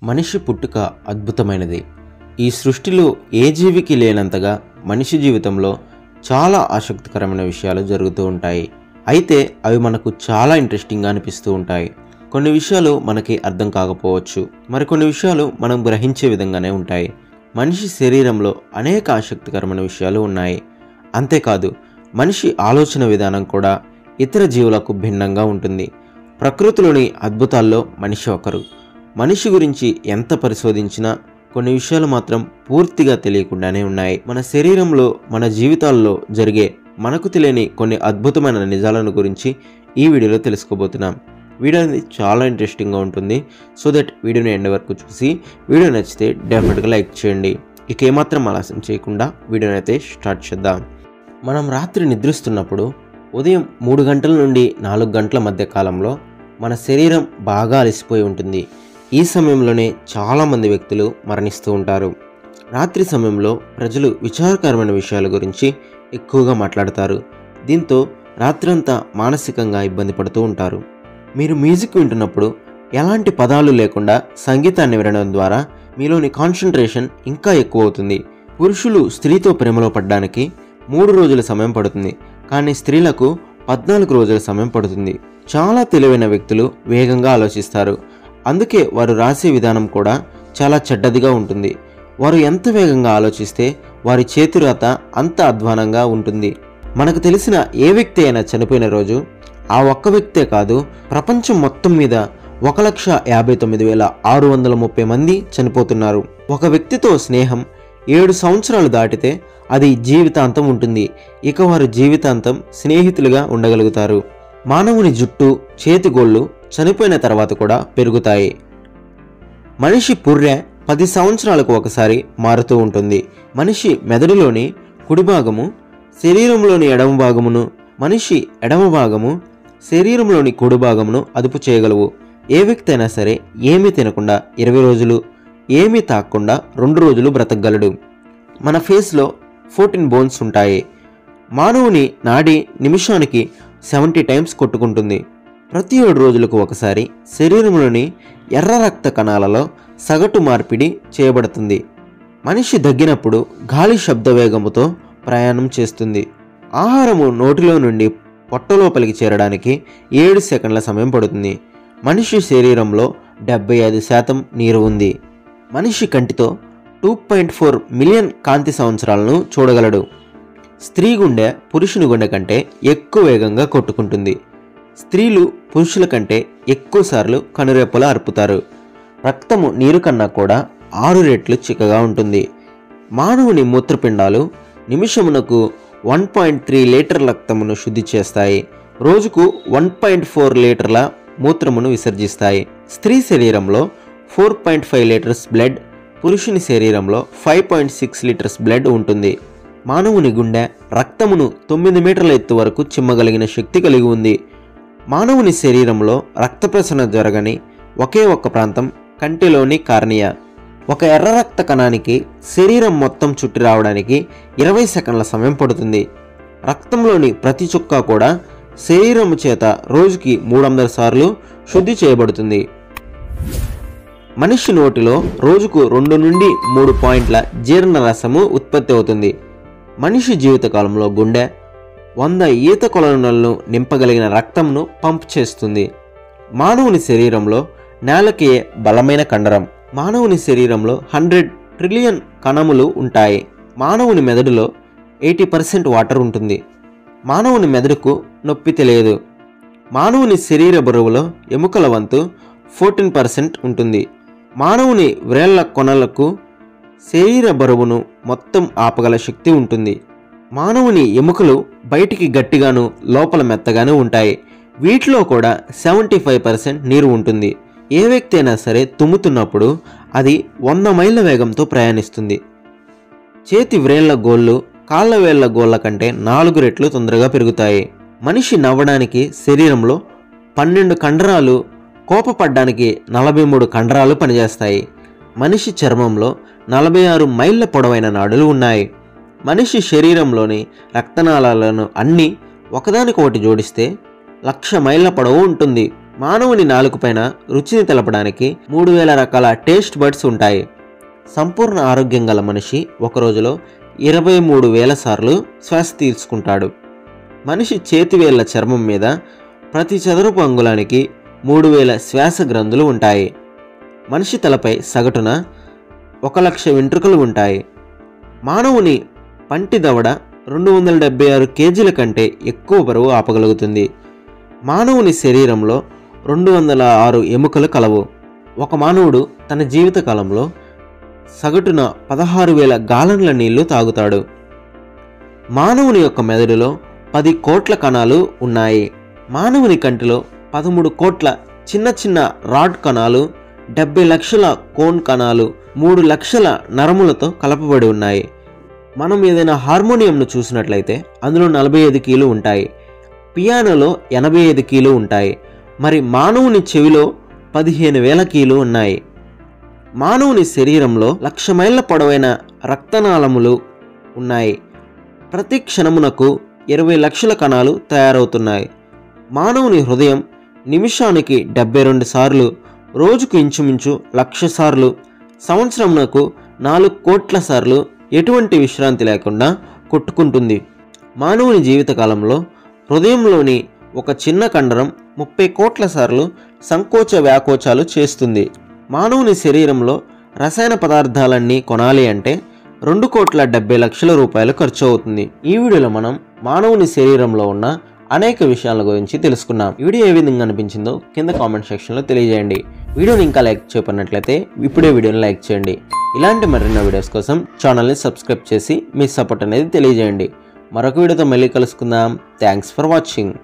మనిషి పుట్టుక అద్భుతమైనది. ఈ సృష్టిలో ఏ జీవికి లేనంతగా మనిషి జీవితంలో చాలా ఆసక్తికరమైన విషయాలు జరుగుతూ ఉంటాయి. అయితే అవి మనకు చాలా ఇంట్రెస్టింగ్గా అనిపిస్తూ ఉంటాయి. కొన్ని విషయాలు మనకి అర్థం కాకపోవచ్చు, మరికొన్ని విషయాలు మనం గ్రహించే విధంగానే ఉంటాయి. మనిషి శరీరంలో అనేక ఆసక్తికరమైన విషయాలు ఉన్నాయి. అంతేకాదు, మనిషి ఆలోచన విధానం కూడా ఇతర జీవులకు భిన్నంగా ఉంటుంది. ప్రకృతిలోని అద్భుతాల్లో మనిషి ఒకరు. మనిషి గురించి ఎంత పరిశోధించినా కొన్ని విషయాలు మాత్రం పూర్తిగా తెలియకుండానే ఉన్నాయి. మన శరీరంలో, మన జీవితాల్లో జరిగే మనకు తెలియని కొన్ని అద్భుతమైన నిజాలను గురించి ఈ వీడియోలో తెలుసుకోబోతున్నాం. వీడియో అనేది చాలా ఇంట్రెస్టింగ్గా ఉంటుంది. సో దట్ వీడియోని ఎండ్ వరకు చూసి వీడియో నచ్చితే డెఫినెట్గా లైక్ చేయండి. ఇక ఏమాత్రం ఆలస్యం చేయకుండా వీడియోని అయితే స్టార్ట్ చేద్దాం. మనం రాత్రి నిద్రిస్తున్నప్పుడు ఉదయం 3 గంటల నుండి 4 గంటల మధ్య కాలంలో మన శరీరం బాగా అలసిపోయి ఉంటుంది. ఈ సమయంలోనే చాలామంది వ్యక్తులు మరణిస్తూ ఉంటారు. రాత్రి సమయంలో ప్రజలు విచారకరమైన విషయాల గురించి ఎక్కువగా మాట్లాడతారు. దీంతో రాత్రంతా మానసికంగా ఇబ్బంది పడుతూ ఉంటారు. మీరు మ్యూజిక్ వింటున్నప్పుడు ఎలాంటి పదాలు లేకుండా సంగీతాన్ని వినడం ద్వారా మీలోని కాన్సన్ట్రేషన్ ఇంకా ఎక్కువ అవుతుంది. పురుషులు స్త్రీతో ప్రేమలో పడడానికి 3 రోజుల సమయం పడుతుంది, కానీ స్త్రీలకు 14 రోజుల సమయం పడుతుంది. చాలా తెలివైన వ్యక్తులు వేగంగా ఆలోచిస్తారు. అందుకే వారు రాసే విధానం కూడా చాలా చెడ్డదిగా ఉంటుంది. వారు ఎంత వేగంగా ఆలోచిస్తే వారి చేతిరాత అంత అధ్వానంగా ఉంటుంది. మనకు తెలిసిన ఏ వ్యక్తి అయినా చనిపోయిన రోజు ఆ ఒక్క వ్యక్తే కాదు, ప్రపంచం మొత్తం మీద 1,59,630 మంది చనిపోతున్నారు. ఒక వ్యక్తితో స్నేహం 7 సంవత్సరాలు దాటితే అది జీవితాంతం ఉంటుంది. ఇక వారు జీవితాంతం స్నేహితులుగా ఉండగలుగుతారు. మానవుని జుట్టు, చేతిగోళ్ళు చనిపోయిన తర్వాత కూడా పెరుగుతాయి. మనిషి పుర్రె 10 సంవత్సరాలకు ఒకసారి మారుతూ ఉంటుంది. మనిషి మెదడులోని కుడి భాగము, శరీరంలోని ఎడమ భాగమును, మనిషి ఎడమ భాగము, శరీరంలోని కుడి భాగమును అదుపు చేయగలవు. ఏ వ్యక్తి అయినా సరే ఏమీ తినకుండా 20 రోజులు, ఏమీ తాగకుండా 2 రోజులు బ్రతకగలడు. మన ఫేస్లో 14 బోన్స్ ఉంటాయి. మానవుని నాడి నిమిషానికి 70 టైమ్స్ కొట్టుకుంటుంది. ప్రతి 7 రోజులకు ఒకసారి శరీరంలోని ఎర్ర రక్త కణాలలో సగటు మార్పిడి చేయబడుతుంది. మనిషి దగ్గినప్పుడు గాలి శబ్ద వేగముతో ప్రయాణం చేస్తుంది. ఆహారము నోటిలో నుండి పొట్టలోపలికి చేరడానికి 7 సెకండ్ల సమయం పడుతుంది. మనిషి శరీరంలో 75% నీరు ఉంది. మనిషి కంటితో 2.4 మిలియన్ కాంతి సంవత్సరాలను చూడగలడు. స్త్రీ గుండె పురుషుని గుండె కంటే ఎక్కువ వేగంగా కొట్టుకుంటుంది. స్త్రీలు పురుషుల కంటే ఎక్కువసార్లు కనురెప్పలు అర్పుతారు. రక్తము నీరు కన్నా కూడా 6 రెట్లు చిక్కగా ఉంటుంది. మానవుని మూత్రపిండాలు నిమిషమునకు 1.3 లీటర్ రక్తమును శుద్ధి చేస్తాయి. రోజుకు 1.4 లీటర్ల మూత్రమును విసర్జిస్తాయి. స్త్రీ శరీరంలో 4.5 లీటర్స్ బ్లడ్, పురుషుని శరీరంలో 5.6 లీటర్స్ బ్లడ్ ఉంటుంది. మానవుని గుండె రక్తమును 9 మీటర్ల ఎత్తు వరకు చిమ్మగలిగిన శక్తి కలిగి ఉంది. మానవుని శరీరంలో రక్త ప్రసరణ జరగని ఒకే ఒక్క ప్రాంతం కంటిలోని కార్నియా. ఒక ఎర్ర రక్త కణానికి శరీరం మొత్తం చుట్టి రావడానికి 20 సెకండ్ల సమయం పడుతుంది. రక్తంలోని ప్రతి చుక్క కూడా శరీరము చేత రోజుకి 300 సార్లు శుద్ధి చేయబడుతుంది. మనిషి నోటిలో రోజుకు 2 నుండి 3 పాయింట్ల జీర్ణరసము ఉత్పత్తి అవుతుంది. మనిషి జీవితకాలంలో గుండె 100 ఈత కొలనులను నింపగలిగిన రక్తంను పంప్ చేస్తుంది. మానవుని శరీరంలో నేలకి బలమైన కండరం. మానవుని శరీరంలో 100 ట్రిలియన్ కణములు ఉంటాయి. మానవుని మెదడులో 80% వాటర్ ఉంటుంది. మానవుని మెదడుకు నొప్పి తెలియదు. మానవుని శరీర బరువులో ఎముకల వంతు 14% ఉంటుంది. మానవుని వ్రేళ్ల కొనలకు శరీర బరువును మొత్తం ఆపగల శక్తి ఉంటుంది. మానవుని ఎముకలు బయటికి గట్టిగాను లోపల మెత్తగాను ఉంటాయి. వీటిలో కూడా 75% నీరు ఉంటుంది. ఏ వ్యక్తి అయినా సరే తుమ్ముతున్నప్పుడు అది 100 మైళ్ళ వేగంతో ప్రయాణిస్తుంది. చేతి వ్రేళ్ల గోళ్ళు కాళ్ళ వేళ్ల గోళ్ళ కంటే 4 రెట్లు తొందరగా పెరుగుతాయి. మనిషి నవ్వడానికి శరీరంలో 12 కండరాలు, కోపపడ్డానికి 43 కండరాలు పనిచేస్తాయి. మనిషి చర్మంలో 46 మైళ్ళ పొడవైన నాడులు ఉన్నాయి. మనిషి శరీరంలోని రక్తనాళాలను అన్నీ ఒకదానికొకటి జోడిస్తే 1,00,000 మైళ్ళ పొడవు ఉంటుంది. మానవుని నాలుకపైన రుచిని తెలపడానికి 3000 రకాల టేస్ట్ బడ్స్ ఉంటాయి. సంపూర్ణ ఆరోగ్యం గల మనిషి ఒక రోజులో 23,000 సార్లు శ్వాస తీసుకుంటాడు. మనిషి చేతివేళ్ల చర్మం మీద ప్రతి చదరపు అంగుళానికి 3000 శ్వాస గ్రంథులు ఉంటాయి. మనిషి తలపై సగటున 1,00,000 వెంట్రుకలు ఉంటాయి. మానవుని పంటి దవడ 276 కేజీల కంటే ఎక్కువ బరువు ఆపగలుగుతుంది. మానవుని శరీరంలో 206 ఎముకలు కలవు. ఒక మానవుడు తన జీవిత కాలంలో సగటున 16,000 గాలన్ల నీళ్లు తాగుతాడు. మానవుని యొక్క మెదడులో 10 కోట్ల కణాలు ఉన్నాయి. మానవుని కంటిలో 13 కోట్ల చిన్న చిన్న రాడ్ కణాలు, 70 లక్షల కోన్ కణాలు, 3 లక్షల నరములతో కలపబడి ఉన్నాయి. మనం ఏదైనా హార్మోనియంను చూసినట్లయితే అందులో 45 కీలు ఉంటాయి. పియానోలో 85 కీలు ఉంటాయి. మరి మానవుని చెవిలో 15,000 కీలు ఉన్నాయి. మానవుని శరీరంలో 1,00,000 మైళ్ళ పొడవైన రక్తనాళములు ఉన్నాయి. ప్రతి క్షణమునకు 20 లక్షల కణాలు తయారవుతున్నాయి. మానవుని హృదయం నిమిషానికి 72 సార్లు, రోజుకు ఇంచుమించు 1,00,000 సార్లు, సంవత్సరమునకు 4 కోట్ల సార్లు ఎటువంటి విశ్రాంతి లేకుండా కొట్టుకుంటుంది. మానవుని జీవితకాలంలో హృదయంలోని ఒక చిన్న కండరం 30 కోట్ల సార్లు సంకోచ వ్యాకోచాలు చేస్తుంది. మానవుని శరీరంలో రసాయన పదార్థాలన్నీ కొనాలి అంటే 2,70,00,000 రూపాయలు ఖర్చు అవుతుంది. ఈ వీడియోలో మనం మానవుని శరీరంలో ఉన్న అనేక విషయాల గురించి తెలుసుకున్నాం. వీడియో ఏ విధంగా అనిపించిందో కింద కామెంట్ సెక్షన్లో తెలియజేయండి. వీడియోని ఇంకా లైక్ చేయనట్లయితే ఇప్పుడే వీడియోని లైక్ చేయండి. ఇలాంటి మరిన్ని వీడియోస్ కోసం ఛానల్ని సబ్స్క్రైబ్ చేసి మీ సపోర్ట్ అనేది తెలియజేయండి. మరొక వీడియోతో మళ్ళీ కలుసుకుందాం. Thanks for watching.